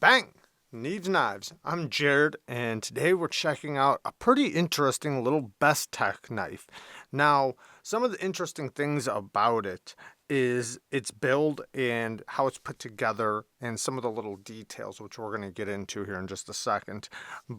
Bang! Neeves Knives. I'm Jared, and today we're checking out a pretty interesting little Bestech knife. Now, some of the interesting things about it is its build and how it's put together, and some of the little details, which we're going to get into here in just a second.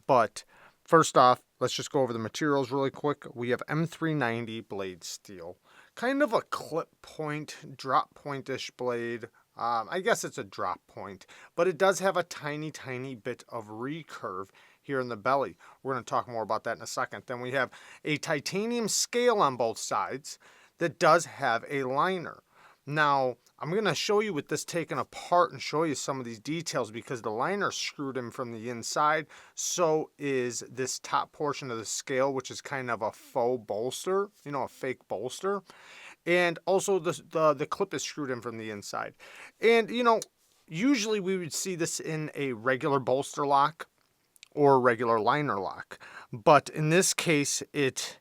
But first off, let's just go over the materials really quick. We have M390 blade steel, kind of a clip point, drop point-ish blade. I guess it's a drop point, but it does have a tiny, tiny bit of recurve here in the belly. We're going to talk more about that in a second. Then we have a titanium scale on both sides that does have a liner. Now, I'm going to show you with this taken apart and show you some of these details because the liner screwed in from the inside. So is this top portion of the scale, which is kind of a faux bolster, a fake bolster. And also the clip is screwed in from the inside. And, usually we would see this in a regular bolster lock or regular liner lock. But in this case, it's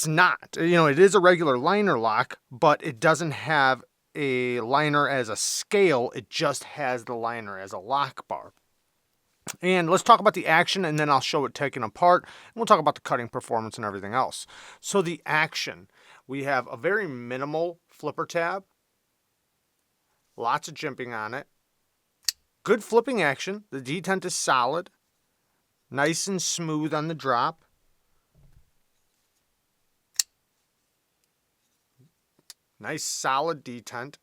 not. It is a regular liner lock, but it doesn't have a liner as a scale. It just has the liner as a lock bar. And let's talk about the action, and then I'll show it taken apart, and we'll talk about the cutting performance and everything else. So the action, we have a very minimal flipper tab, lots of jimping on it, good flipping action. The detent is solid, nice and smooth on the drop. Nice solid detent.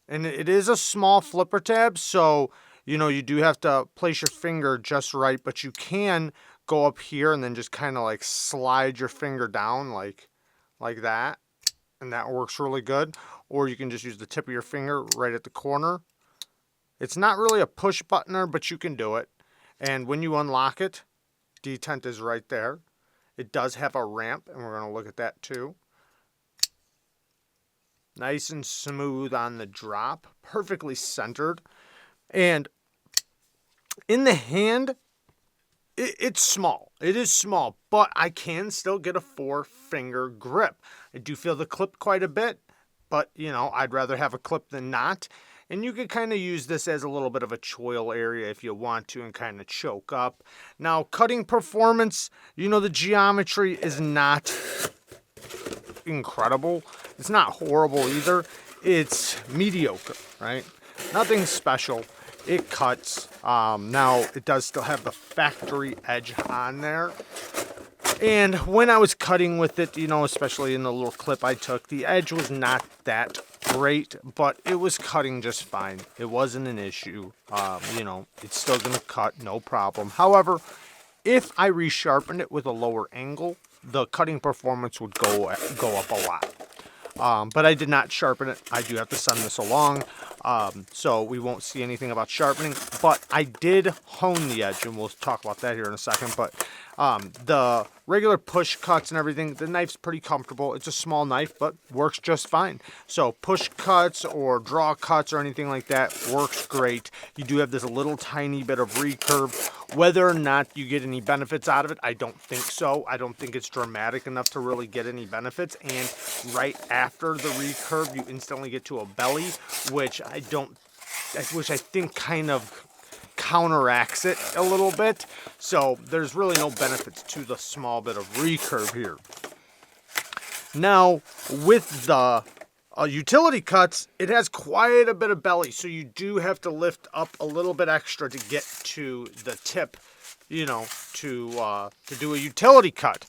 And it is a small flipper tab, so you do have to place your finger just right, but you can go up here and then just kind of like slide your finger down like that, and that works really good. Or you can just use the tip of your finger right at the corner. It's not really a push buttoner, but you can do it. And when you unlock it, detent is right there. It does have a ramp, and we're going to look at that too. Nice and smooth on the drop, perfectly centered. And in the hand, it's small. It is small, but I can still get a 4-finger grip. I do feel the clip quite a bit, but, I'd rather have a clip than not. And you could kind of use this as a little bit of a choil area if you want to and kind of choke up. Now, cutting performance, the geometry is not incredible. It's not horrible either. It's mediocre, right? Nothing special. It cuts. Now, it does still have the factory edge on there. And when I was cutting with it, especially in the little clip I took, the edge was not that great, but it was cutting just fine. It wasn't an issue. It's still going to cut, no problem. However, if I resharpened it with a lower angle, the cutting performance would go up a lot. But I did not sharpen it. I do have to send this along, so we won't see anything about sharpening. But I did hone the edge, and we'll talk about that here in a second. But the regular push cuts and everything, the knife's pretty comfortable. It's a small knife, but works just fine. So push cuts or draw cuts or anything like that works great. You do have this little tiny bit of recurve. Whether or not you get any benefits out of it, I don't think so. I don't think it's dramatic enough to really get any benefits. And right after the recurve, you instantly get to a belly, which I think kind of counteracts it a little bit. So there's really no benefits to the small bit of recurve here. Now, with the utility cuts, it has quite a bit of belly, so you do have to lift up a little bit extra to get to the tip, to do a utility cut.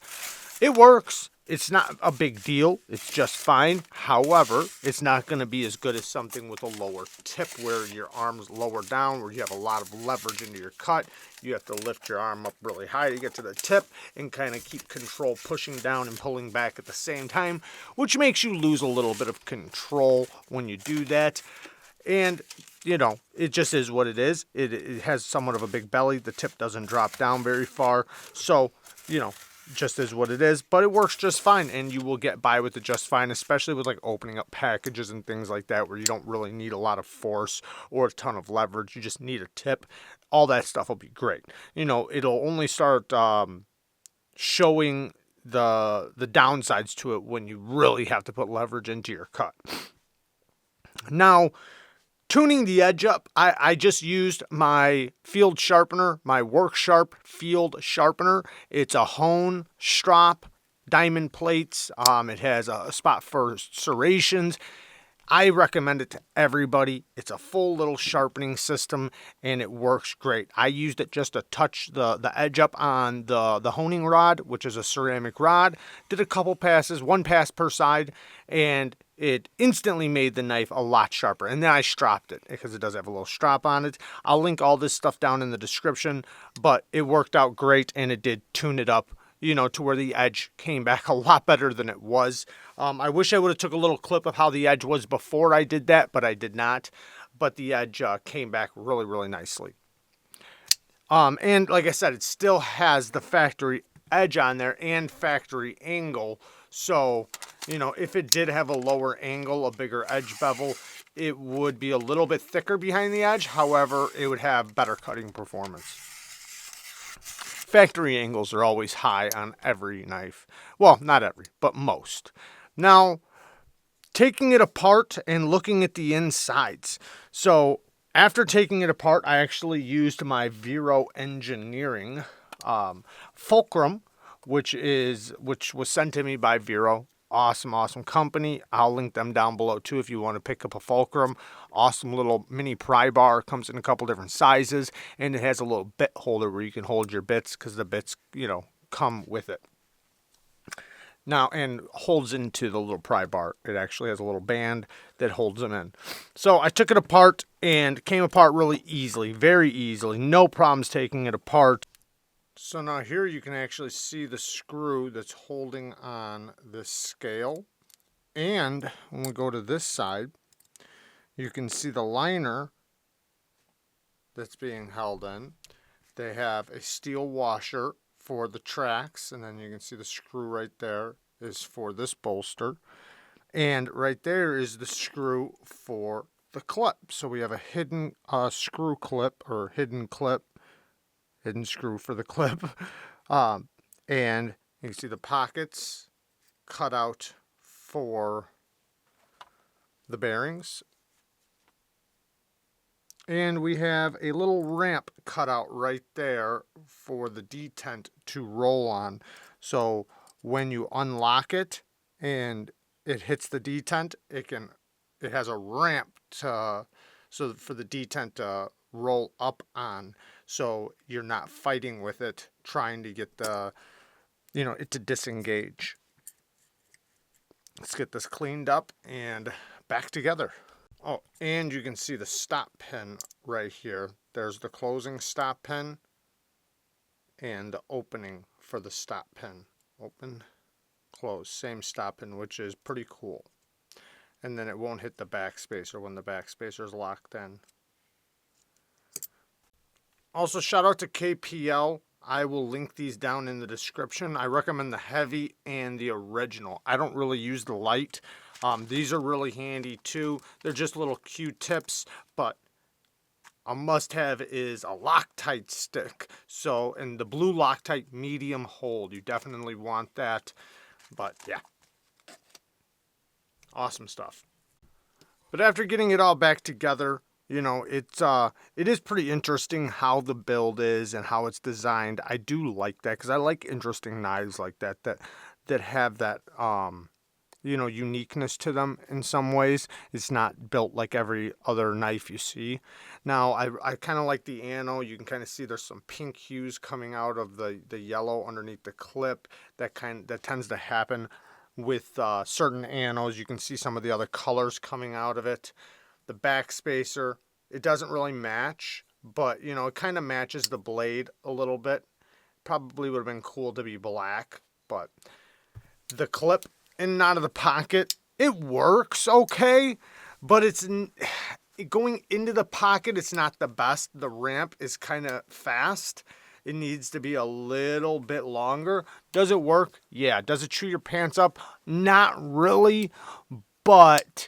It works. It's not a big deal. It's just fine. However, it's not going to be as good as something with a lower tip where your arm's lower down, where you have a lot of leverage into your cut. You have to lift your arm up really high to get to the tip and kind of keep control pushing down and pulling back at the same time, which makes you lose a little bit of control when you do that. And, it just is what it is. It has somewhat of a big belly. The tip doesn't drop down very far. So, just is what it is, but it works just fine, and you will get by with it just fine, especially with like opening up packages and things like that where you don't really need a lot of force or a ton of leverage. You just need a tip. All that stuff will be great. It'll only start showing the downsides to it when you really have to put leverage into your cut. Now, Tuning the edge up, I just used my field sharpener, my Work Sharp field sharpener. It's a hone strop, diamond plates. It has a spot for serrations. I recommend it to everybody. It's a full little sharpening system and it works great. I used it just to touch the edge up on the honing rod, which is a ceramic rod. Did a couple passes, one pass per side, and it instantly made the knife a lot sharper. And then I stropped it because it does have a little strop on it. I'll link all this stuff down in the description, but it worked out great and it did tune it up, you know, to where the edge came back a lot better than it was. I wish I would have took a little clip of how the edge was before I did that, but I did not. But the edge came back really, really nicely. And like I said, it still has the factory edge on there and factory angle. So, you know, if it did have a lower angle, a bigger edge bevel, it would be a little bit thicker behind the edge. However, it would have better cutting performance. Factory angles are always high on every knife. Well, not every, but most. Now, taking it apart and looking at the insides. So, after taking it apart, I actually used my VERO Engineering Fulcrum, which was sent to me by VERO. Awesome company. I'll link them down below too if you want to pick up a Fulcrum. Awesome little mini pry bar. Comes in a couple different sizes, and it has a little bit holder where you can hold your bits because the bits, you know, come with it. Now, and holds into the little pry bar. It actually has a little band that holds them in. So I took it apart and it came apart really easily, very easily. No problems taking it apart. So now here you can actually see the screw that's holding on this scale. And when we go to this side, you can see the liner that's being held in. They have a steel washer for the tracks, and then you can see the screw right there is for this bolster. And right there is the screw for the clip. So we have a hidden screw clip, or hidden screw for the clip. And you can see the pockets cut out for the bearings. And we have a little ramp cut out right there for the detent to roll on. So when you unlock it and it hits the detent, it has a ramp so for the detent to roll up on. So you're not fighting with it, trying to get it to disengage. Let's get this cleaned up and back together. Oh, and you can see the stop pin right here. There's the closing stop pin and the opening for the stop pin. Open, close, same stop pin, which is pretty cool. And then it won't hit the backspacer when the backspacer is locked in. Also, shout out to KPL. I will link these down in the description. I recommend the heavy and the original. I don't really use the light. These are really handy too. They're just little Q-tips, but a must-have is a Loctite stick. So, and the blue Loctite medium hold. You definitely want that. But yeah, awesome stuff. But after getting it all back together, you know, it is pretty interesting how the build is and how it's designed. I do like that because I like interesting knives like that have that uniqueness to them in some ways. It's not built like every other knife you see. Now, I kind of like the ano. You can kind of see there's some pink hues coming out of the yellow underneath the clip. That tends to happen with certain anos. You can see some of the other colors coming out of it. The backspacer, it doesn't really match, but you know, it kind of matches the blade a little bit. Probably would have been cool to be black, but the clip in and out of the pocket, it works okay, but it's going into the pocket, it's not the best. The ramp is kind of fast. It needs to be a little bit longer. Does it work? Yeah. Does it chew your pants up? Not really, but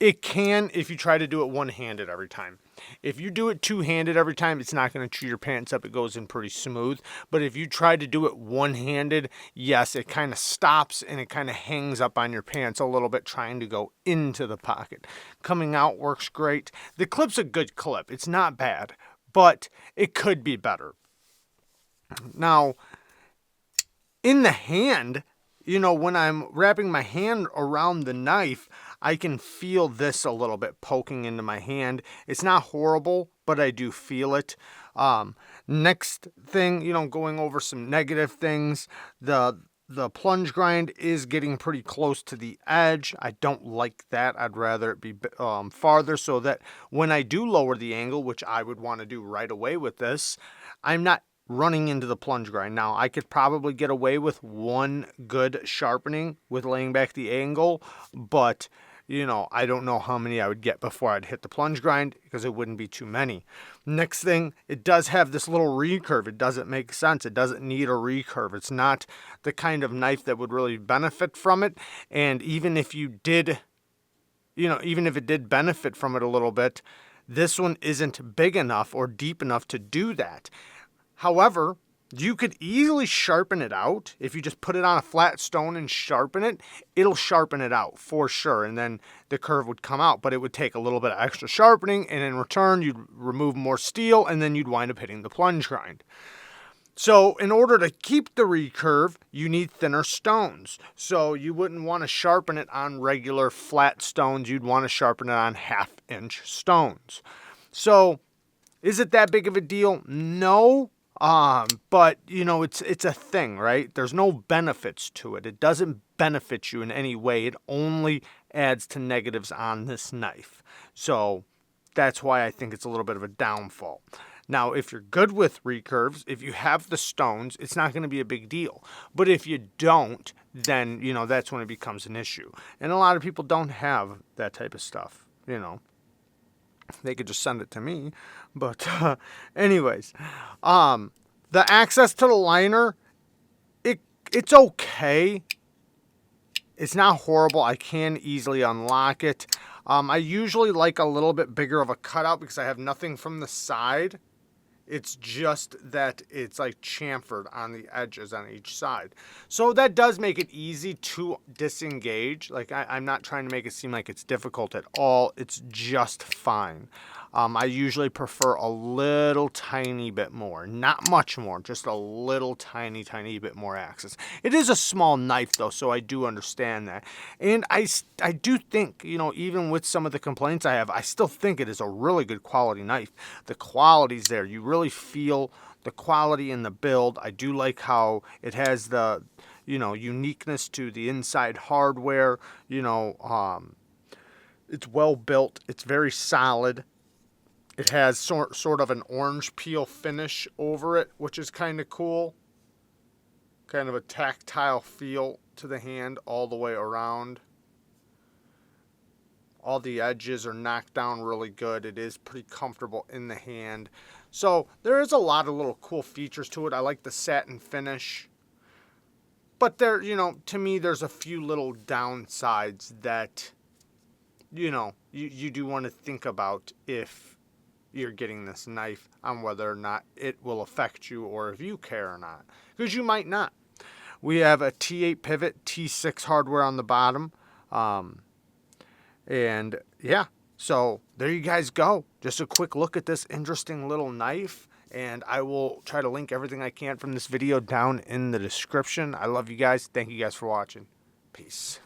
it can if you try to do it one-handed every time. If you do it two-handed every time, it's not going to chew your pants up. It goes in pretty smooth. But if you try to do it one-handed, yes, it kind of stops and it kind of hangs up on your pants a little bit trying to go into the pocket. Coming out works great. The clip's a good clip. It's not bad, but it could be better. Now, in the hand, you know, when I'm wrapping my hand around the knife, I can feel this a little bit poking into my hand. It's not horrible, but I do feel it. Next thing, you know, going over some negative things, the plunge grind is getting pretty close to the edge. I don't like that. I'd rather it be farther so that when I do lower the angle, which I would want to do right away with this, I'm not running into the plunge grind. Now, I could probably get away with one good sharpening with laying back the angle, but, you know, I don't know how many I would get before I'd hit the plunge grind because it wouldn't be too many. Next thing, it does have this little recurve. It doesn't make sense. It doesn't need a recurve. It's not the kind of knife that would really benefit from it. And even if you did, you know, even if it did benefit from it a little bit, this one isn't big enough or deep enough to do that. However, you could easily sharpen it out. If you just put it on a flat stone and sharpen it, it'll sharpen it out for sure. And then the curve would come out, but it would take a little bit of extra sharpening. And in return, you'd remove more steel and then you'd wind up hitting the plunge grind. So in order to keep the recurve, you need thinner stones. So you wouldn't want to sharpen it on regular flat stones. You'd want to sharpen it on 1/2-inch stones. So is it that big of a deal? No. But you know, it's a thing, right? There's no benefits to it. It doesn't benefit you in any way. It only adds to negatives on this knife. So that's why I think it's a little bit of a downfall. Now, if you're good with recurves, if you have the stones, it's not going to be a big deal. But if you don't, then, you know, that's when it becomes an issue. And a lot of people don't have that type of stuff, you know. They could just send it to me. But anyways, the access to the liner, it's okay. It's not horrible. I can easily unlock it. I usually like a little bit bigger of a cutout because I have nothing from the side. It's just that it's like chamfered on the edges on each side. So that does make it easy to disengage. Like I'm not trying to make it seem like it's difficult at all. It's just fine. I usually prefer a little tiny bit more. Not much more, just a little tiny bit more access. It is a small knife though, so I do understand that. And I do think, you know, even with some of the complaints I have, I still think it is a really good quality knife. The quality's there. You really feel the quality in the build. I do like how it has the, you know, uniqueness to the inside hardware. You know, it's well built. It's very solid. It has sort of an orange peel finish over it, which is kind of cool. Kind of a tactile feel to the hand all the way around. All the edges are knocked down really good. It is pretty comfortable in the hand. So there is a lot of little cool features to it. I like the satin finish. But there, you know, to me, there's a few little downsides that, you know, you do want to think about if you're getting this knife on whether or not it will affect you or if you care or not. Because you might not. We have a T8 pivot, T6 hardware on the bottom. And yeah, so there you guys go. Just a quick look at this interesting little knife. And I will try to link everything I can from this video down in the description. I love you guys. Thank you guys for watching. Peace.